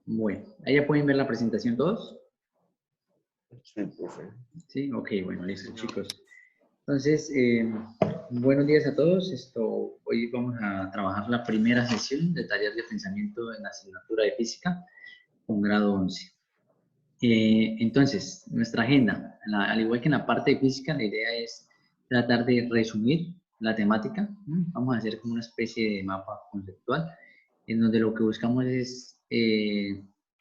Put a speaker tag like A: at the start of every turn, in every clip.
A: Bueno, ¿ahí ya pueden ver la presentación todos?
B: Sí, profe.
A: Sí, ok, bueno, listo, chicos. Entonces, buenos días a todos. Hoy vamos a trabajar la primera sesión de taller de pensamiento en la asignatura de física con grado 11. Entonces, nuestra agenda, al igual que en la parte de física, la idea es tratar de resumir la temática. Vamos a hacer como una especie de mapa conceptual en donde lo que buscamos es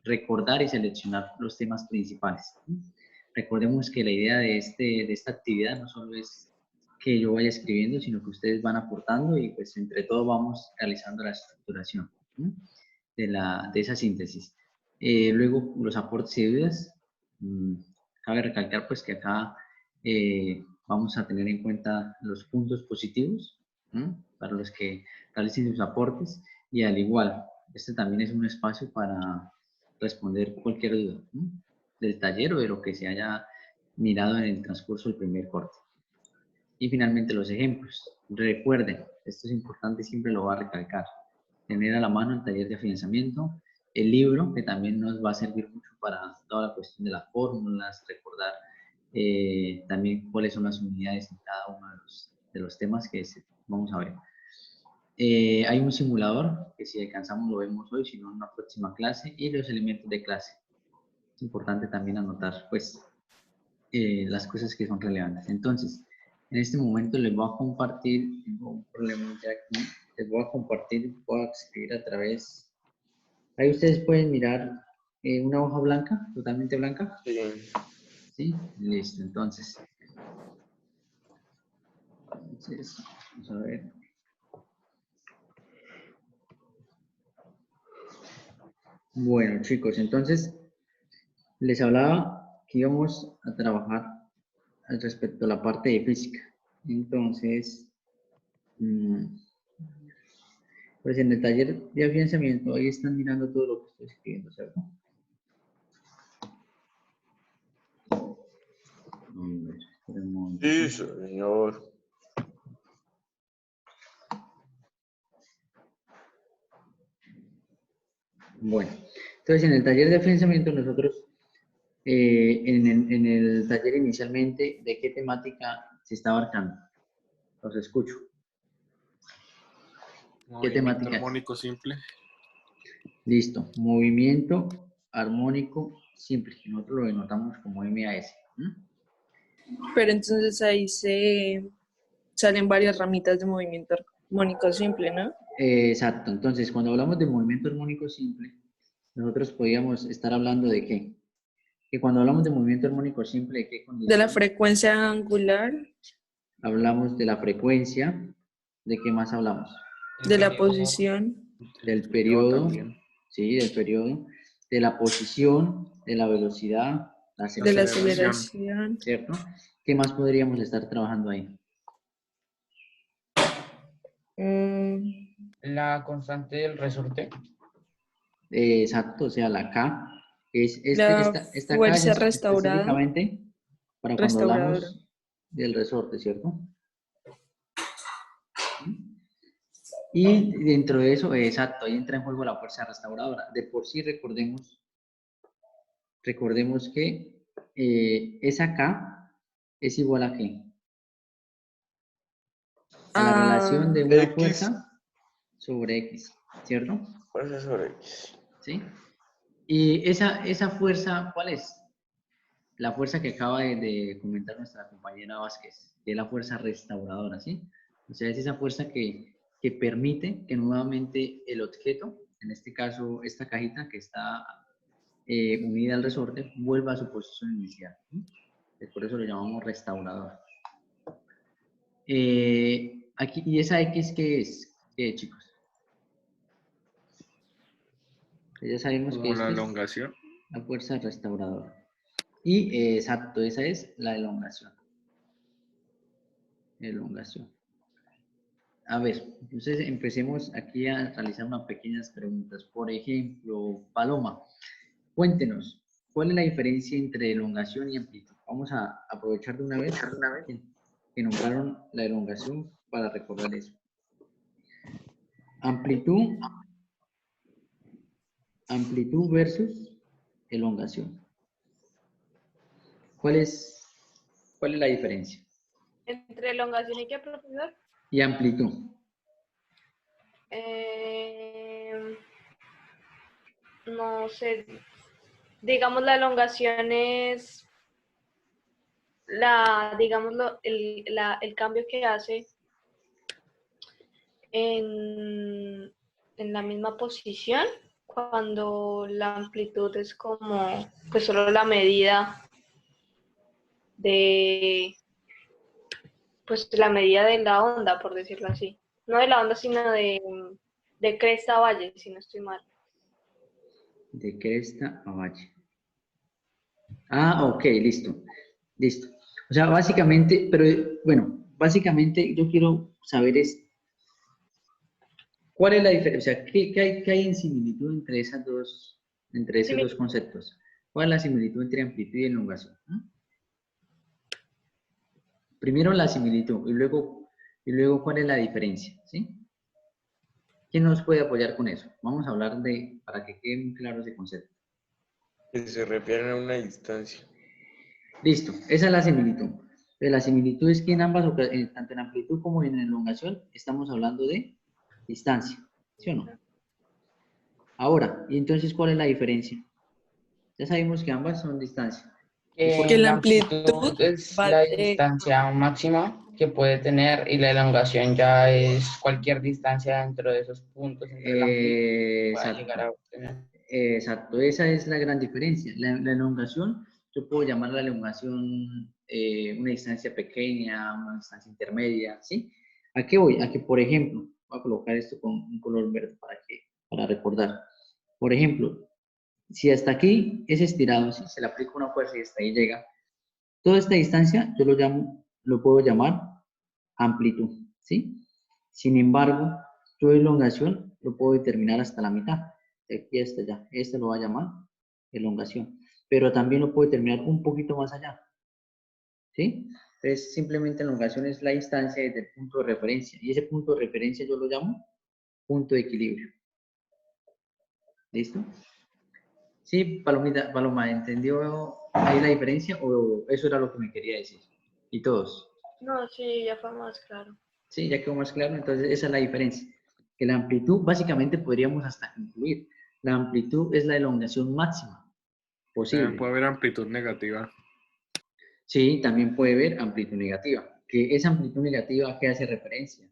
A: recordar y seleccionar los temas principales. Recordemos que la idea de esta actividad no solo es que yo vaya escribiendo, sino que ustedes van aportando y pues entre todos vamos realizando la estructuración de esa síntesis. Luego, los aportes y dudas. Cabe recalcar pues que acá vamos a tener en cuenta los puntos positivos para los que realicen sus aportes y al igual, este también es un espacio para responder cualquier duda del taller o de lo que se haya mirado en el transcurso del primer corte. Y finalmente los ejemplos. Recuerden, esto es importante, siempre lo va a recalcar, tener a la mano el taller de afianzamiento, el libro, que también nos va a servir mucho para toda la cuestión de las fórmulas, recordar también cuáles son las unidades en cada uno de los temas que vamos a ver. Hay un simulador, que si alcanzamos lo vemos hoy, si no en una próxima clase, y los elementos de clase. Es importante también anotar, pues, las cosas que son relevantes. Entonces, en este momento les voy a compartir, tengo un problema ya aquí, les voy a compartir, voy a escribir a través, ahí ustedes pueden mirar una hoja blanca, totalmente blanca.
B: Sí.
A: ¿Sí? Listo, entonces vamos a ver. Bueno, chicos, entonces les hablaba que íbamos a trabajar al respecto a la parte de física. Entonces, pues en el taller de afianzamiento, ahí están mirando todo lo que estoy escribiendo, ¿cierto?
B: Sí, señor.
A: Bueno, entonces en el taller de afianzamiento nosotros, en el taller inicialmente, ¿de qué temática se está abarcando? Los escucho. ¿Qué temática?
C: Armónico simple.
A: Listo, movimiento armónico simple, que nosotros lo denotamos como MAS.
D: Pero entonces ahí salen varias ramitas de movimiento armónico simple, ¿no?
A: Exacto, entonces cuando hablamos de movimiento armónico simple, nosotros podríamos estar hablando de qué? Que cuando hablamos de movimiento armónico simple, ¿de qué condición?
D: De la frecuencia angular.
A: Hablamos de la frecuencia, ¿de qué más hablamos?
D: De la posición.
A: Del periodo,
C: también.
A: sí, del periodo, de la posición, de la velocidad,
D: De la aceleración.
A: ¿cierto? ¿Qué más podríamos estar trabajando ahí?
E: La constante del resorte.
A: Exacto, o sea, la K, es
D: La
A: esta K
D: fuerza
A: es
D: restaurada.
A: específicamente para cuando
D: Restauradora.
A: hablamos del resorte, ¿cierto? Y dentro de eso, exacto, ahí entra en juego la fuerza restauradora. De por sí recordemos que esa K es igual a ¿qué? A la relación de una
B: X.
A: fuerza sobre X, ¿cierto?
B: Fuerza sobre X.
A: ¿Sí? Y esa fuerza, ¿cuál es? La fuerza que acaba de comentar nuestra compañera Vázquez, que es la fuerza restauradora, ¿sí? O sea, es esa fuerza que permite que nuevamente el objeto, en este caso esta cajita que está unida al resorte, vuelva a su posición inicial. Por eso lo llamamos restaurador. Aquí, ¿y esa X qué es? ¿Qué es, chicos? Ya sabemos que
C: Como
A: esto
C: la
A: es
C: elongación.
A: la fuerza restauradora. Y exacto, esa es la elongación. Elongación. A ver, entonces empecemos aquí a realizar unas pequeñas preguntas. Por ejemplo, Paloma, cuéntenos, ¿cuál es la diferencia entre elongación y amplitud? Vamos a aprovechar de una vez que nombraron la elongación para recordar eso. Amplitud Amplitud versus elongación. ¿Cuál es la diferencia?
C: Entre elongación y qué, profesor.
A: Y amplitud.
C: No sé, digamos la elongación es el cambio que hace en la misma posición, cuando la amplitud es como pues solo la medida de la onda, por decirlo así. No de la onda, sino de cresta a valle, si no estoy mal.
A: De cresta a valle. Ah, ok, listo. Listo. O sea, básicamente, pero bueno, básicamente yo quiero saber es, ¿cuál es la diferencia? O sea, ¿qué hay en similitud entre esos dos conceptos? ¿Cuál es la similitud entre amplitud y elongación? Primero la similitud y luego ¿cuál es la diferencia? ¿Sí? ¿Quién nos puede apoyar con eso? Vamos a hablar para que quede muy claro ese concepto.
B: Que se refieren a una distancia.
A: Listo, esa es la similitud. La similitud es que en ambas, tanto en amplitud como en elongación, estamos hablando de distancia, ¿sí o no? Ahora, ¿y entonces cuál es la diferencia? Ya sabemos que ambas son distancia.
D: Que la
E: La
D: amplitud
E: amplitud es
D: va
E: la
D: de...
E: distancia máxima que puede tener y la elongación ya es cualquier distancia dentro de esos puntos entre la amplitud que pueda llegar a obtener.
A: Exacto, esa es la gran diferencia. La elongación, yo puedo llamar la elongación una distancia pequeña, una distancia intermedia, ¿sí? ¿A qué voy? A que, por ejemplo, voy a colocar esto con un color verde para recordar. Por ejemplo, si hasta aquí es estirado, si se le aplica una fuerza y hasta ahí llega, toda esta distancia yo lo puedo llamar amplitud, ¿sí? Sin embargo, yo elongación lo puedo determinar hasta la mitad, de aquí hasta allá. Este lo va a llamar elongación, pero también lo puedo determinar un poquito más allá, ¿sí? Entonces, simplemente elongación es la distancia desde el punto de referencia, y ese punto de referencia yo lo llamo punto de equilibrio. ¿Listo? Sí, Paloma, ¿entendió ahí la diferencia o eso era lo que me quería decir? Y todos.
C: No, sí, ya fue más claro.
A: Sí, ya quedó más claro, entonces esa es la diferencia. Que la amplitud, básicamente podríamos hasta concluir, la amplitud es la elongación máxima
F: También
A: posible.
F: puede haber amplitud negativa.
A: Sí, también puede haber amplitud negativa, que esa amplitud negativa ¿a qué hace referencia?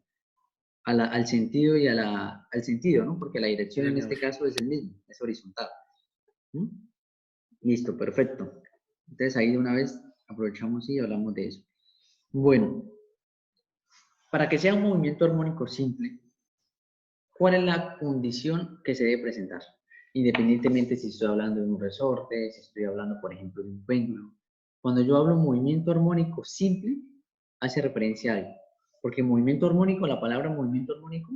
A: Al sentido y al sentido, ¿no? Porque la dirección en este caso es el mismo, es horizontal. ¿Mm? Listo, perfecto. Entonces ahí de una vez aprovechamos y hablamos de eso. Bueno, para que sea un movimiento armónico simple, ¿cuál es la condición que se debe presentar? Independientemente si estoy hablando de un resorte, si estoy hablando, por ejemplo, de un péndulo. Cuando yo hablo de movimiento armónico simple, hace referencia a algo. Porque movimiento armónico, la palabra movimiento armónico,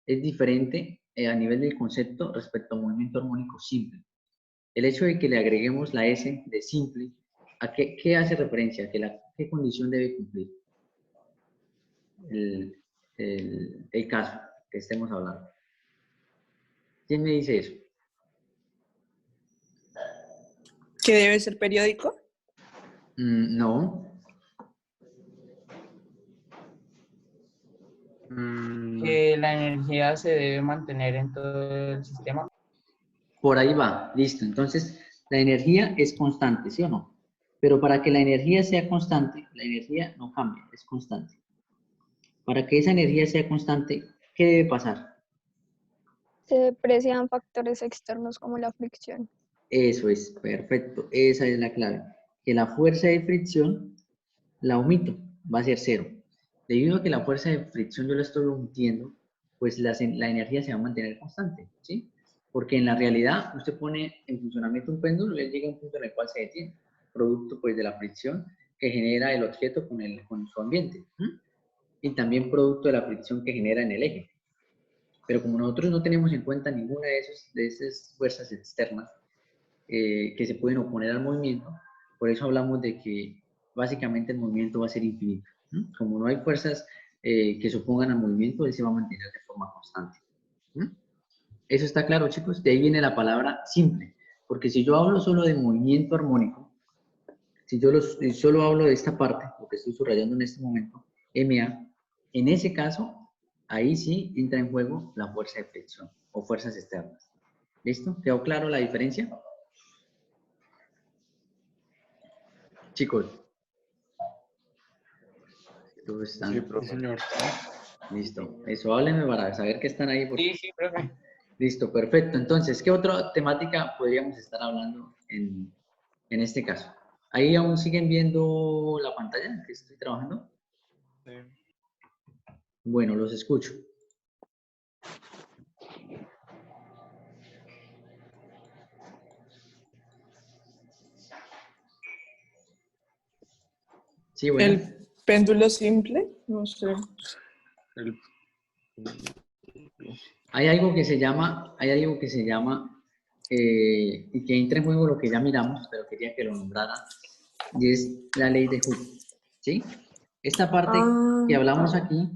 A: es diferente a nivel del concepto respecto a movimiento armónico simple. El hecho de que le agreguemos la S de simple, ¿a qué hace referencia? ¿Qué condición debe cumplir? El caso que estemos hablando. ¿Quién me dice eso?
D: ¿Que debe ser periódico?
A: No.
E: Que la energía se debe mantener en todo el sistema.
A: Por ahí va, listo. Entonces, la energía es constante, ¿sí o no? Pero para que la energía sea constante, la energía no cambia, es constante. Para que esa energía sea constante, ¿qué debe pasar?
G: Se deprecian factores externos como la fricción.
A: Eso es, perfecto. Esa es la clave. Que la fuerza de fricción la omito, va a ser cero. Debido a que la fuerza de fricción yo la estoy omitiendo, pues la energía se va a mantener constante, ¿sí? Porque en la realidad, usted pone en funcionamiento un péndulo y él llega a un punto en el cual se detiene, producto pues de la fricción que genera el objeto con su ambiente, ¿sí? Y también producto de la fricción que genera en el eje. Pero como nosotros no tenemos en cuenta ninguna de esas fuerzas externas que se pueden oponer al movimiento, por eso hablamos de que básicamente el movimiento va a ser infinito. ¿Sí? Como no hay fuerzas que se opongan al movimiento, él se va a mantener de forma constante. ¿Sí? Eso está claro, chicos. De ahí viene la palabra simple. Porque si yo hablo solo de movimiento armónico, si yo solo hablo de esta parte, lo que estoy subrayando en este momento, MA, en ese caso, ahí sí entra en juego la fuerza de flexión o fuerzas externas. ¿Listo? ¿Quedó claro la diferencia? Chicos. Todos están.
B: Sí, profe.
F: señor.
A: Listo. Eso, háblenme para saber que están ahí.
E: Sí, sí, profe.
A: Listo, perfecto. Entonces, ¿qué otra temática podríamos estar hablando en este caso? ¿Ahí aún siguen viendo la pantalla que estoy trabajando?
F: Sí.
A: Bueno, los escucho. Sí, bueno.
D: El péndulo simple, no sé.
F: El-
A: Hay algo que se llama, y que entra en juego lo que ya miramos, pero quería que lo nombrara, y es la ley de Hooke, ¿sí? Esta parte que hablamos aquí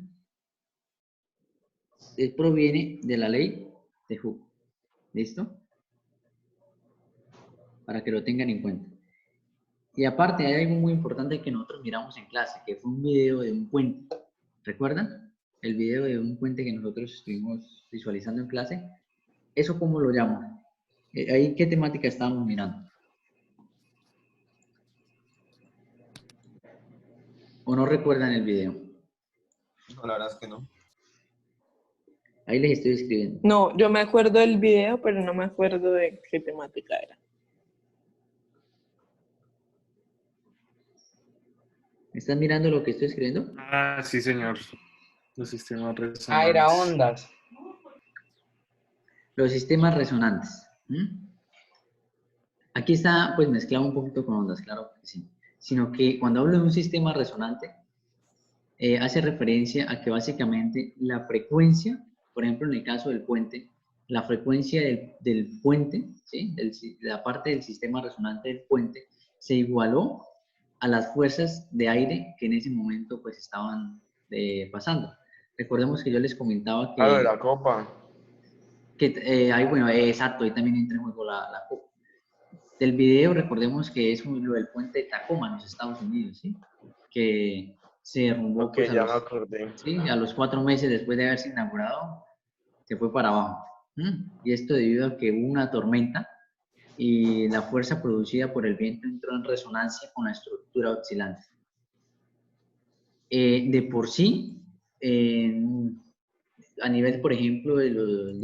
A: proviene de la ley de Hooke, ¿listo? Para que lo tengan en cuenta. Y aparte hay algo muy importante que nosotros miramos en clase, que fue un video de un puente, ¿recuerdan? El video de un puente que nosotros estuvimos visualizando en clase. ¿Eso cómo lo llamo? ¿Ahí qué temática estábamos mirando? ¿O no recuerdan el video?
F: No, la verdad es que no.
A: Ahí les estoy escribiendo.
D: No, yo me acuerdo del video, pero no me acuerdo de qué temática era.
A: ¿Están mirando lo que estoy escribiendo?
F: Ah, sí, señor. Los sistemas resonantes.
E: Ah, era ondas.
A: Los sistemas resonantes. Aquí está pues mezclado un poquito con ondas, claro que sí. Sino que cuando hablo de un sistema resonante, hace referencia a que básicamente la frecuencia, por ejemplo en el caso del puente, la frecuencia del puente, ¿sí? La parte del sistema resonante del puente, se igualó a las fuerzas de aire que en ese momento pues estaban pasando. Recordemos que yo les comentaba que...
B: Ah, lo de la copa.
A: ahí, bueno, exacto, ahí también entra en juego la copa. Del video, recordemos que es lo del puente de Tacoma en los Estados Unidos, ¿sí? Que se derrumbó
B: Ok,
A: pues,
B: ya me acordé.
A: ¿sí? A los 4 meses después de haberse inaugurado, se fue para abajo. Y esto debido a que hubo una tormenta y la fuerza producida por el viento entró en resonancia con la estructura oscilante. De por sí, a nivel, por ejemplo, de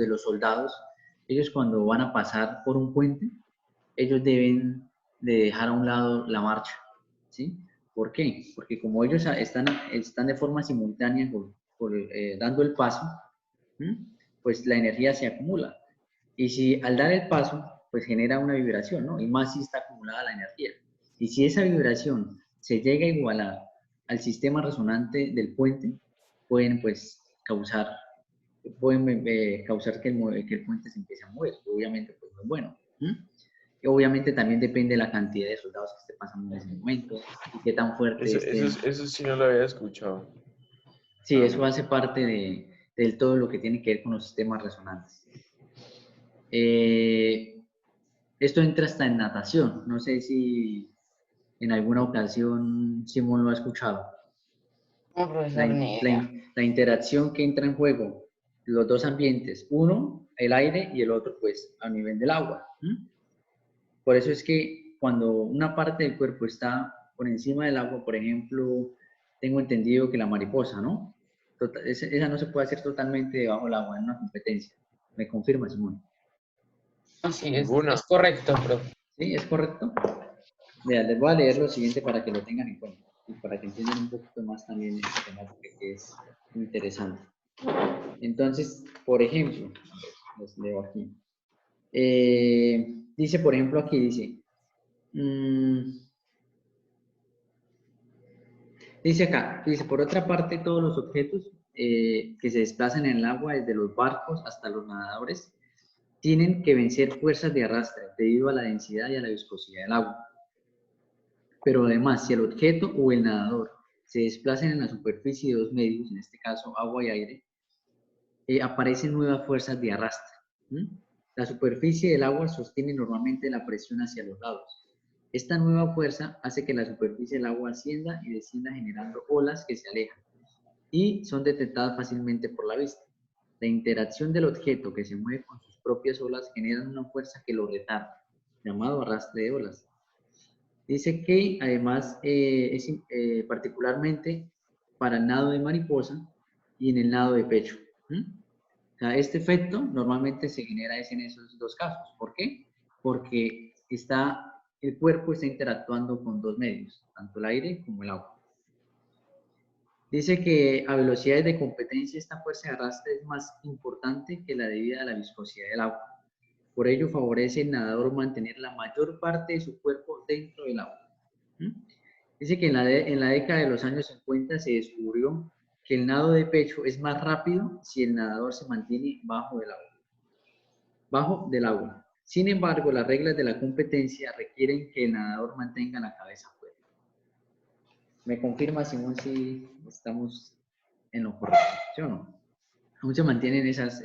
A: los soldados, ellos cuando van a pasar por un puente, ellos deben de dejar a un lado la marcha, ¿sí? ¿Por qué? Porque como ellos están de forma simultánea dando el paso, pues la energía se acumula. Y si al dar el paso, pues genera una vibración, ¿no? Y más si está acumulada la energía. Y si esa vibración se llega a igualar al sistema resonante del puente, pueden pues causar que el puente se empiece a mover. Obviamente, pues no es bueno. Y obviamente también depende de la cantidad de soldados que esté pasando en ese momento y qué tan fuerte esté.
B: Eso sí no lo había escuchado.
A: Sí, eso hace parte de todo lo que tiene que ver con los sistemas resonantes. Esto entra hasta en natación. No sé si en alguna ocasión Simón lo ha escuchado.
E: No, profesor, ni idea.
A: La interacción que entra en juego, los dos ambientes, uno, el aire, y el otro, pues, a nivel del agua. Por eso es que cuando una parte del cuerpo está por encima del agua, por ejemplo, tengo entendido que la mariposa, ¿no? Esa no se puede hacer totalmente debajo del agua en una competencia. ¿Me confirma, Simón?
E: Así
B: Ninguna.
E: es correcto, profe.
A: ¿Sí? ¿Es correcto? Vean, les voy a leer lo siguiente para que lo tengan en cuenta y para que entiendan un poquito más también esta temática que es interesante. Entonces, por ejemplo, les leo aquí. Dice, por ejemplo, aquí dice, dice acá, dice, por otra parte, todos los objetos que se desplazan en el agua, desde los barcos hasta los nadadores, tienen que vencer fuerzas de arrastre debido a la densidad y a la viscosidad del agua. Pero además, si el objeto o el nadador se desplazan en la superficie de dos medios, en este caso agua y aire, aparecen nuevas fuerzas de arrastre. La superficie del agua sostiene normalmente la presión hacia los lados. Esta nueva fuerza hace que la superficie del agua ascienda y descienda generando olas que se alejan y son detectadas fácilmente por la vista. La interacción del objeto que se mueve con sus propias olas genera una fuerza que lo retarda, llamado arrastre de olas. Dice que además particularmente para el nado de mariposa y en el nado de pecho. O sea, este efecto normalmente se genera en esos dos casos. ¿Por qué? Porque el cuerpo está interactuando con dos medios, tanto el aire como el agua. Dice que a velocidades de competencia esta fuerza de arrastre es más importante que la debida a la viscosidad del agua. Por ello favorece al nadador mantener la mayor parte de su cuerpo dentro del agua. Dice que en la década de los años 50 se descubrió que el nado de pecho es más rápido si el nadador se mantiene bajo del agua. Sin embargo, las reglas de la competencia requieren que el nadador mantenga la cabeza fuera. ¿Me confirma, Simón, si estamos en lo correcto? ¿Sí o no? ¿Cómo se mantienen esas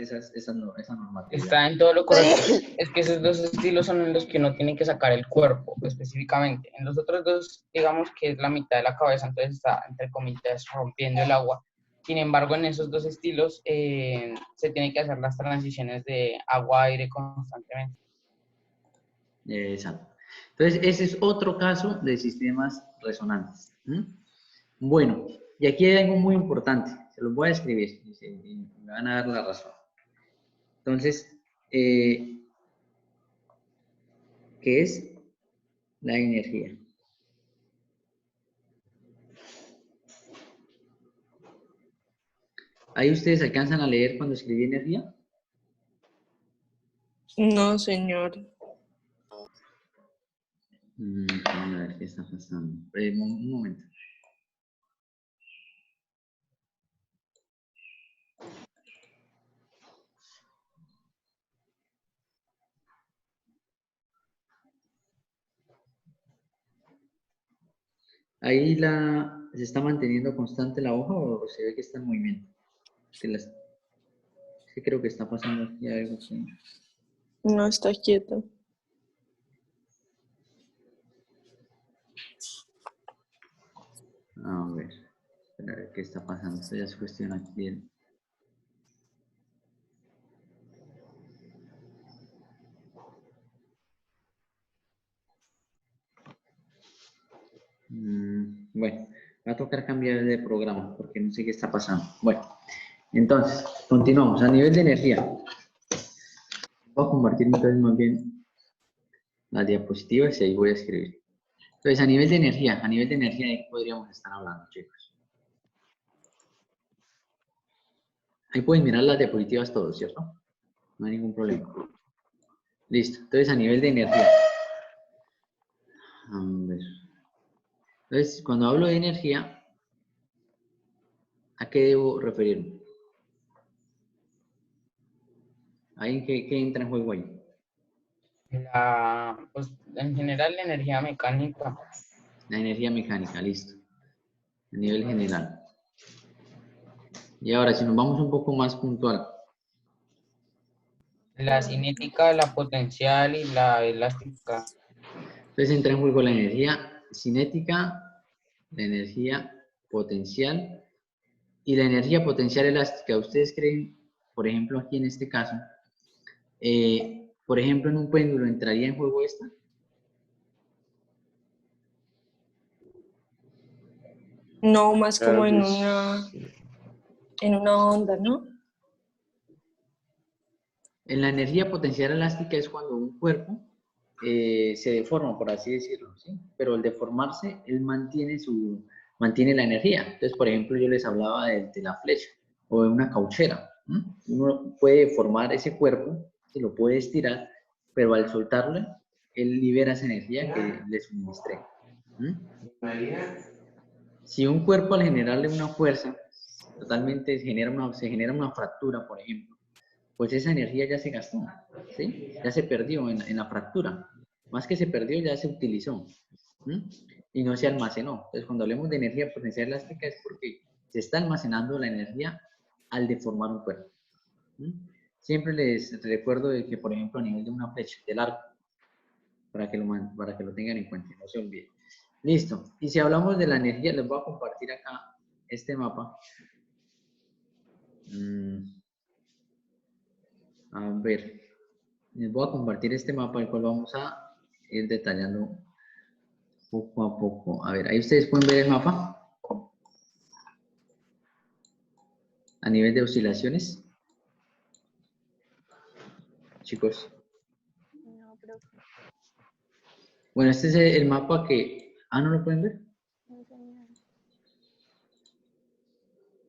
A: normatividades?
E: Está en todo lo correcto. Es que esos dos estilos son en los que uno tiene que sacar el cuerpo, específicamente. En los otros dos, digamos que es la mitad de la cabeza, entonces está, entre comillas, rompiendo el agua. Sin embargo, en esos dos estilos se tienen que hacer las transiciones de agua-aire constantemente.
A: Exacto. Entonces, ese es otro caso de sistemas resonantes. Bueno, y aquí hay algo muy importante. Se los voy a escribir y me van a dar la razón. Entonces, ¿qué es la energía? ¿Ahí ustedes alcanzan a leer cuando escribí energía?
D: No, señor.
A: A ver, ¿qué está pasando? Un momento. ¿Ahí se está manteniendo constante la hoja o se ve que está en movimiento? Sí, creo que está pasando aquí algo. Sí.
D: No está quieto.
A: A ver, espera a ver qué está pasando. Esto ya es cuestión aquí. Bueno, va a tocar cambiar de programa porque no sé qué está pasando. Bueno, entonces, continuamos. A nivel de energía. Voy a compartir entonces más bien las diapositivas y ahí voy a escribir. Entonces, a nivel de energía, ¿de qué podríamos estar hablando, chicos? Ahí pueden mirar las diapositivas todos, ¿cierto? No hay ningún problema. Listo. Entonces, a nivel de energía. A ver. Entonces, cuando hablo de energía, ¿a qué debo referirme? ¿Ahí qué entra en juego ahí?
E: Pues, en general, la energía mecánica.
A: La energía mecánica, listo. A nivel general. Y ahora, si nos vamos un poco más puntual.
E: La cinética, la potencial y la elástica.
A: Entonces entra en juego la energía cinética, la energía potencial y la energía potencial elástica. ¿Ustedes creen, por ejemplo, aquí en este caso, por ejemplo, en un péndulo entraría en juego esta?
D: No, más como
B: Tal
D: en
B: vez.
D: una onda, ¿no?
A: En la energía potencial elástica es cuando un cuerpo se deforma, por así decirlo, ¿sí? Pero al deformarse, él mantiene la energía. Entonces, por ejemplo, yo les hablaba de la flecha o de una cauchera. Uno puede deformar ese cuerpo, se lo puede estirar, pero al soltarlo, él libera esa energía que le suministré. Si un cuerpo al generarle una fuerza, totalmente se genera una fractura, por ejemplo, pues esa energía ya se gastó, ¿sí? Ya se perdió en la fractura. Más que se perdió, ya se utilizó. Y no se almacenó. Entonces, cuando hablemos de energía potencial elástica es porque se está almacenando la energía al deformar un cuerpo. siempre les recuerdo de que, por ejemplo, a nivel de una flecha, del arco, para que lo tengan en cuenta, no se olviden. Listo. Y si hablamos de la energía, les voy a compartir acá este mapa. A ver, les voy a compartir este mapa, el cual vamos a ir detallando poco a poco. A ver, ahí ustedes pueden ver el mapa a nivel de oscilaciones. Chicos.
G: No, pero
A: Bueno, este es el mapa que... Ah, ¿no lo pueden ver?
G: no sé nada.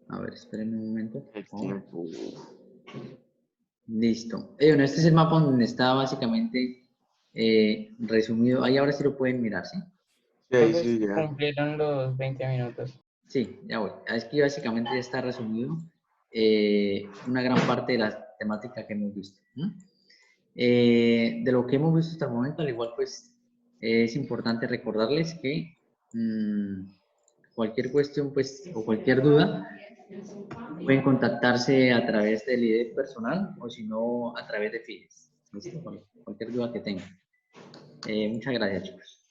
A: A ver, esperen un momento. por
B: El
A: favor.
B: tiempo.
A: Listo. Bueno, este es el mapa donde está básicamente resumido. Ahí ahora sí lo pueden mirar, ¿sí?
F: Sí, ahí
E: Entonces
F: sí, ya.
E: cumplieron los 20 minutos.
A: Sí, ya voy. Es que básicamente ya está resumido una gran parte de la temática que hemos visto. ¿No? De lo que hemos visto hasta el momento, al igual pues es importante recordarles que cualquier cuestión pues o cualquier duda pueden contactarse a través del ID personal o si no a través de FIDES. ¿Listo? Cualquier duda que tengan. Muchas gracias, chicos.